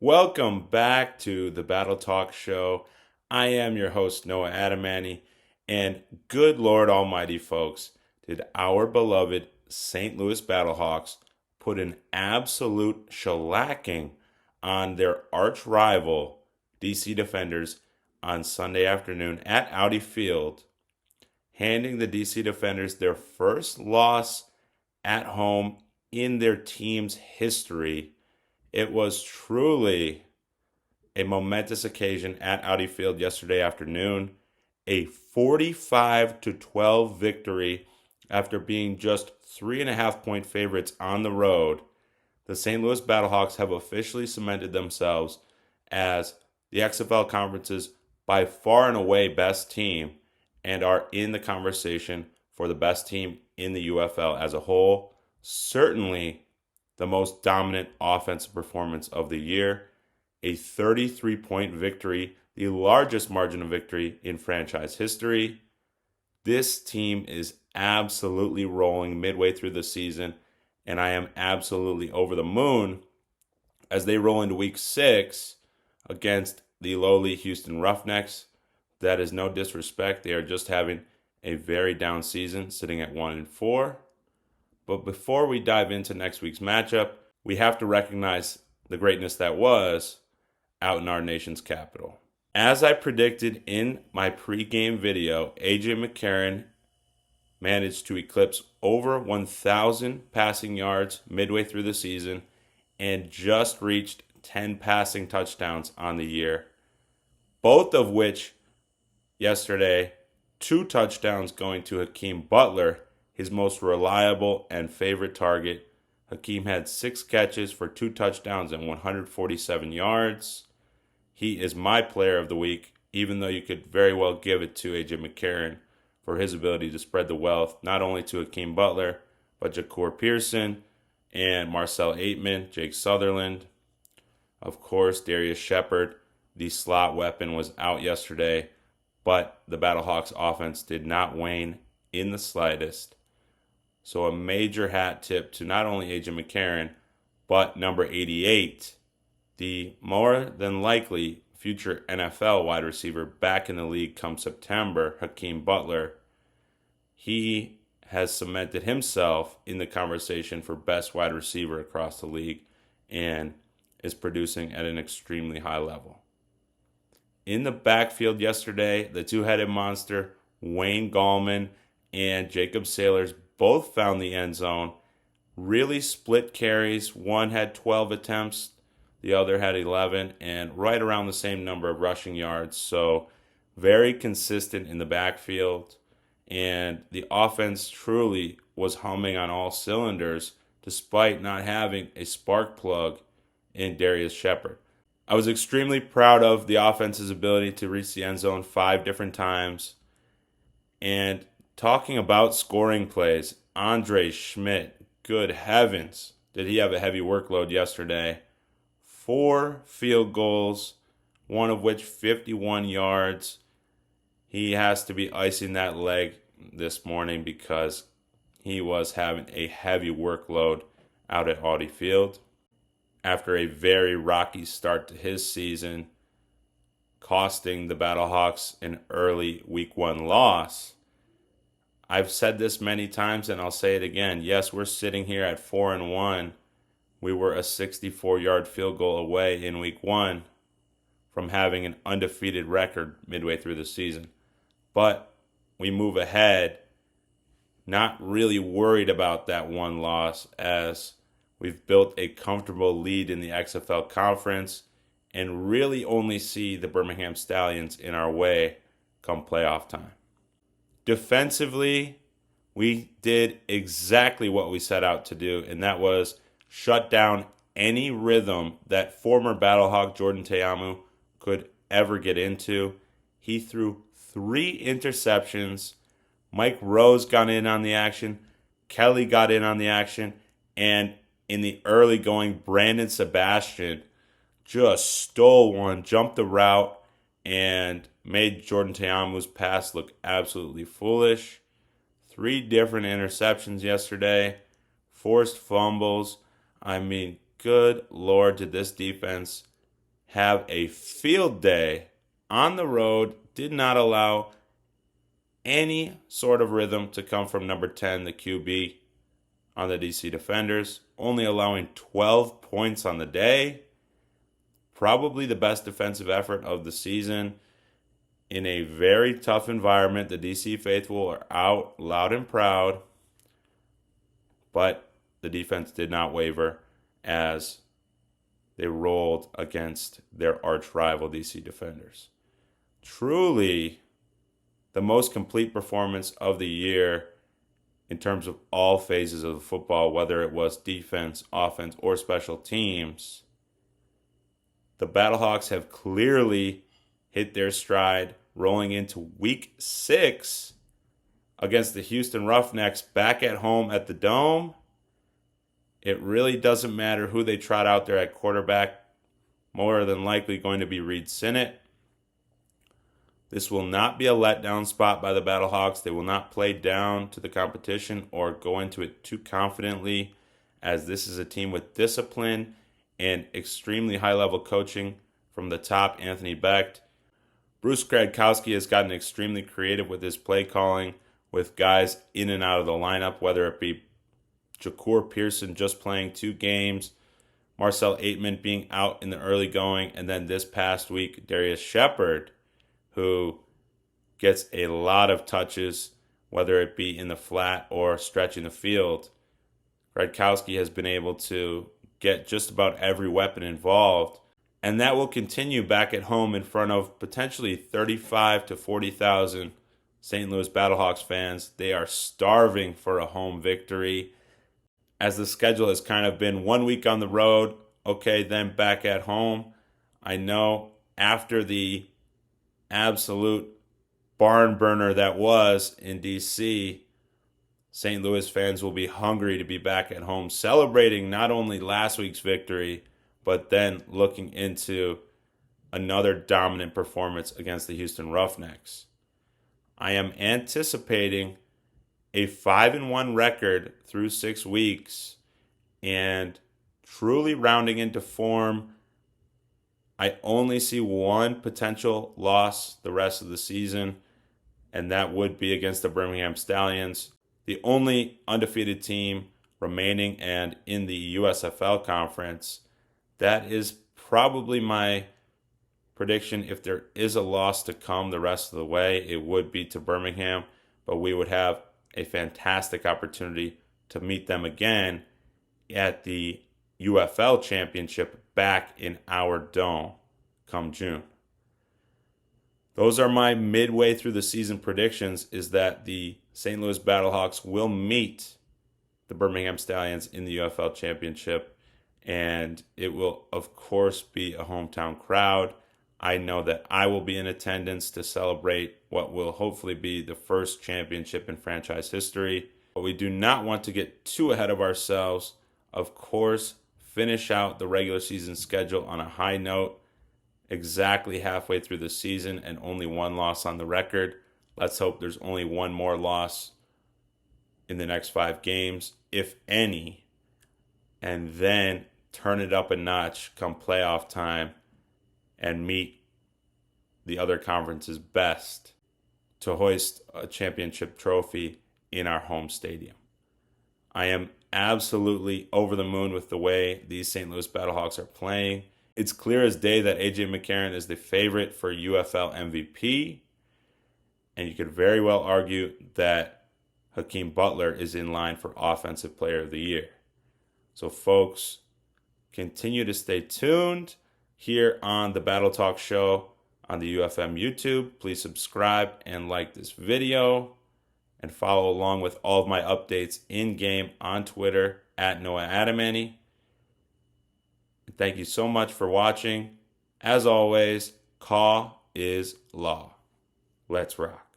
Welcome back to the BattleTalk show. I am your host, Noah Adamani, and good Lord Almighty, folks, did our beloved St. Louis Battlehawks put an absolute shellacking on their arch rival, DC Defenders, on Sunday afternoon at Audi Field, handing the DC Defenders their first loss at home in their team's history. It was truly a momentous occasion at Audi Field yesterday afternoon. A 45-12 victory after being just 3.5-point favorites on the road. The St. Louis Battlehawks have officially cemented themselves as the XFL Conference's by far and away best team and are in the conversation for the best team in the UFL as a whole. Certainly the most dominant offensive performance of the year. A 33-point victory, the largest margin of victory in franchise history. This team is absolutely rolling midway through the season, and I am absolutely over the moon as they roll into week 6 against the lowly Houston Roughnecks. That is no disrespect. They are just having a very down season, sitting at 1-4. But before we dive into next week's matchup, we have to recognize the greatness that was out in our nation's capital. As I predicted in my pregame video, AJ McCarron managed to eclipse over 1,000 passing yards midway through the season and just reached 10 passing touchdowns on the year, both of which yesterday, 2 touchdowns going to Hakeem Butler, his most reliable and favorite target. Hakeem had 6 catches for 2 touchdowns and 147 yards. He is my player of the week, even though you could very well give it to AJ McCarron for his ability to spread the wealth, not only to Hakeem Butler, but Jacour Pearson and Marcel Aitman, Jake Sutherland. Of course, Darius Shepard, the slot weapon, was out yesterday, but the Battlehawks offense did not wane in the slightest. So a major hat tip to not only AJ McCarron, but number 88, the more than likely future NFL wide receiver back in the league come September, Hakeem Butler. He has cemented himself in the conversation for best wide receiver across the league and is producing at an extremely high level. In the backfield yesterday, the two-headed monster, Wayne Gallman and Jacob Sailors, both found the end zone. Really split carries. One had 12 attempts, the other had 11, and right around the same number of rushing yards. So very consistent in the backfield. And the offense truly was humming on all cylinders despite not having a spark plug in Darius Shepard. I was extremely proud of the offense's ability to reach the end zone 5 different times. And talking about scoring plays, Andre Schmidt, good heavens, did he have a heavy workload yesterday. 4 field goals, one of which 51 yards. He has to be icing that leg this morning because he was having a heavy workload out at Audi Field. After a very rocky start to his season, costing the Battlehawks an early Week 1 loss. I've said this many times and I'll say it again. Yes, we're sitting here at 4-1. We were a 64-yard field goal away in Week 1 from having an undefeated record midway through the season. But we move ahead, not really worried about that one loss as we've built a comfortable lead in the XFL Conference and really only see the Birmingham Stallions in our way come playoff time. Defensively, we did exactly what we set out to do, and that was shut down any rhythm that former Battlehawk Jordan Teamu could ever get into. He threw 3 interceptions. Mike Rose got in on the action. Kelly got in on the action. And in the early going, Brandon Sebastian just stole one, jumped the route, and made Jordan Teamu's pass look absolutely foolish. 3 different interceptions yesterday. Forced fumbles. I mean, good Lord, did this defense have a field day on the road, did not allow any sort of rhythm to come from number 10, the QB, on the DC Defenders, only allowing 12 points on the day. Probably the best defensive effort of the season. In a very tough environment, the DC faithful are out loud and proud, but the defense did not waver as they rolled against their arch rival DC Defenders. Truly the most complete performance of the year in terms of all phases of the football, whether it was defense, offense, or special teams. The Battlehawks have clearly hit their stride, rolling into week 6 against the Houston Roughnecks back at home at the Dome. It really doesn't matter who they trot out there at quarterback. More than likely going to be Reed Sinnett. This will not be a letdown spot by the Battlehawks. They will not play down to the competition or go into it too confidently, as this is a team with discipline and extremely high-level coaching from the top, Anthony Becht. Bruce Gradkowski has gotten extremely creative with his play calling, with guys in and out of the lineup, whether it be Jacour Pearson just playing 2 games, Marcel Aitman being out in the early going, and then this past week, Darius Shepard, who gets a lot of touches, whether it be in the flat or stretching the field. Gradkowski has been able to get just about every weapon involved, and that will continue back at home in front of potentially 35 to 40,000 St. Louis Battlehawks fans. They are starving for a home victory, as the schedule has kind of been 1 week on the road, okay, then back at home. I know after the absolute barn burner that was in DC, St. Louis fans will be hungry to be back at home, celebrating not only last week's victory, but then looking into another dominant performance against the Houston Roughnecks. I am anticipating a 5-1 record through 6 weeks, and truly rounding into form. I only see one potential loss the rest of the season, and that would be against the Birmingham Stallions, the only undefeated team remaining and in the USFL conference. That is probably my prediction. If there is a loss to come the rest of the way, it would be to Birmingham, but we would have a fantastic opportunity to meet them again at the UFL championship back in our dome come June. Those are my midway through the season predictions, is that the St. Louis Battlehawks will meet the Birmingham Stallions in the UFL championship, and it will of course be a hometown crowd. I know that I will be in attendance to celebrate what will hopefully be the first championship in franchise history. But we do not want to get too ahead of ourselves. Of course, finish out the regular season schedule on a high note, exactly halfway through the season and only one loss on the record. Let's hope there's only one more loss in the next 5 games, if any, and then turn it up a notch come playoff time and meet the other conference's best to hoist a championship trophy in our home stadium. I am absolutely over the moon with the way these St. Louis Battlehawks are playing. It's clear as day that AJ McCarron is the favorite for UFL MVP, and you could very well argue that Hakeem Butler is in line for Offensive Player of the Year. So folks, continue to stay tuned here on the BattleTalk show on the UFM YouTube. Please subscribe and like this video, and follow along with all of my updates in-game on Twitter at Noah Adamany. Thank you so much for watching. As always, Caw is law. Let's rock.